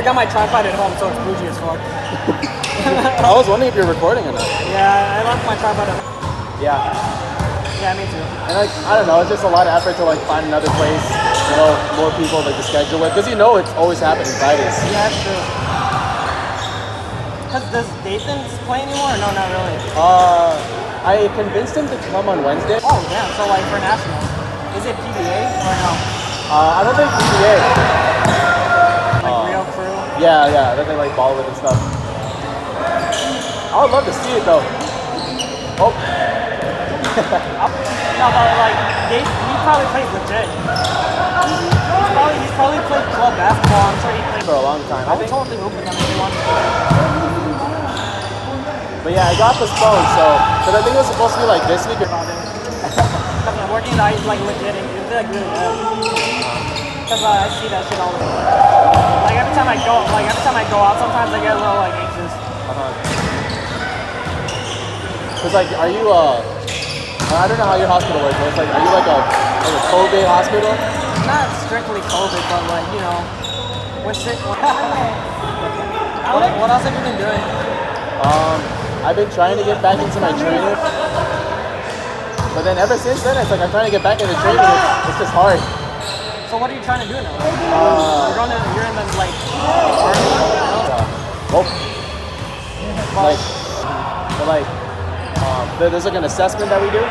got my tripod at home, so it's bougie as fuck. I was wondering if you're recording or not. Yeah, I left my tripod at home. Yeah. Yeah, me too. And like, I don't know, it's just a lot of effort to like find another place, you know, more people like to schedule with, because you know it's always happening Fridays. Yeah, that's true. Does Dathan play anymore? Or no, not really. I convinced him to come on Wednesday. Oh, damn. So like for nationals, is it PBA or no? I don't think PBA. Like real crew? Yeah, that they like ball with and stuff. I would love to see it though. Oh. No, but like, he probably plays legit. He's probably played club basketball. I'm sure he played For a long time. I was told to open them if they wanted to. But yeah, I got postponed, so, because I think it was supposed to be like this week. Because I'm working it out, he's like legit, and it's like really bad. Because I see that shit all the time. Like every time I go out, sometimes I get a little like anxious. Cause like, are you I don't know how your hospital works, but it's like, are you like a COVID hospital? Not strictly COVID, but like, you know, what else have you been doing? I've been trying to get back into my training, but then ever since then, it's like I'm trying to get back into training. It's just hard. So what are you trying to do now? You're in the like army. There's like an assessment that we do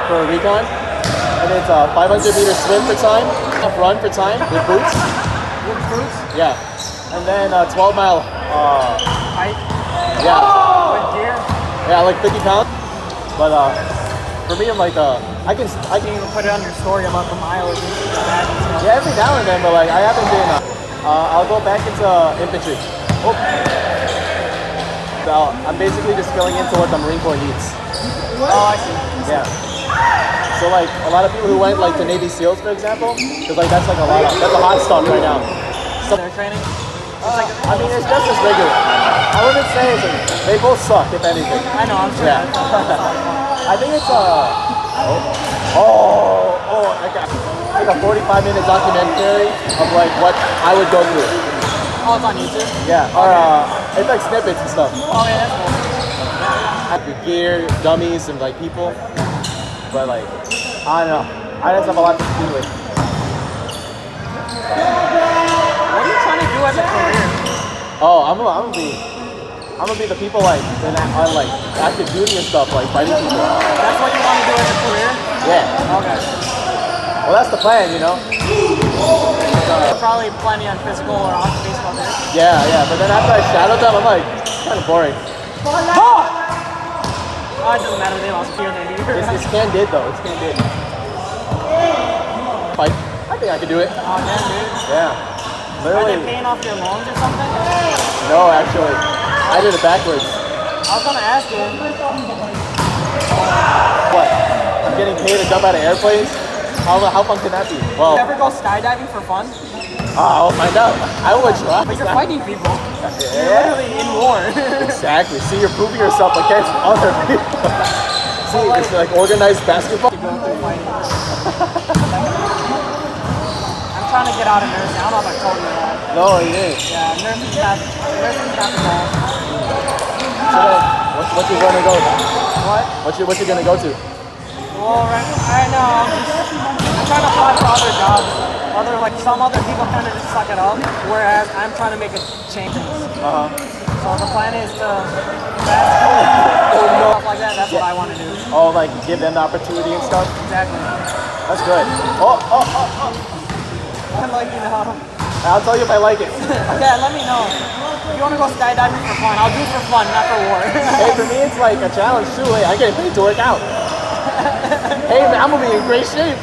for a recon, and it's a 500-meter swim for time, a run for time with boots. With boots? Yeah, and then a 12-mile. Height? Yeah. With gear? Yeah, like 50 pounds. But for me, I'm like I can even put it on your story about the mileage and stuff. Yeah, every now and then, but like I haven't been. I'll go back into infantry. Oh. So I'm basically just filling into what the Marine Corps needs. Oh, I see. Yeah. So like a lot of people who went like to Navy SEALs, for example, because like that's like that's a hot stuff right now. Their training? I mean, it's just as regular. I wouldn't say it's they both suck, if anything. I know, I'm sure. Yeah. I think it's like a 45-minute documentary of like what I would go through. Oh, it's on YouTube? Yeah, or it's like snippets and stuff. Oh, yeah, that's cool. The gear, dummies, and like people. But like, I don't know. I just have a lot to do with. What are you trying to do as a career? Oh, I'm gonna be the people like on like active duty and stuff, like fighting people. That's what you want to do as a career? Yeah. Okay. Well, that's the plan, you know. Probably planning on physical or occupational therapy. Yeah. But then after I shadowed them, I'm like, it's kind of boring. Oh, it doesn't matter. They lost fear. It's candid though. It's candid. Fight. I think I could do it. Oh, damn, dude. Yeah. Literally. Are they paying off your loans or something? No, actually. I did it backwards. I was gonna ask you. What? I'm getting paid to jump out of airplanes? How fun can that be? Well, you ever go skydiving for fun? I'll find out. I would try. But you're fighting people. Yeah. You're literally in war. Exactly. See, you're proving yourself against other people. See, it's like organized basketball. To go through fighting. I'm trying to get out of nursing. I don't know if I told you that. No, you didn't. Yeah, nursing's not the goal. So what you gonna go? What? What you gonna go to? Well, right now I'm trying to apply for other jobs. Some other people kind of just suck it up, whereas I'm trying to make a change. So the plan is to stuff like that. That's what I want to do. Oh, like give them the opportunity and stuff. Exactly. That's good. Oh. I'm like, you know. I'll tell you if I like it. Okay, let me know. If you want to go skydiving for fun, I'll do it for fun, not for war. Hey, for me it's like a challenge too. Hey, I get paid to work out. Hey, man, I'm gonna be in great shape.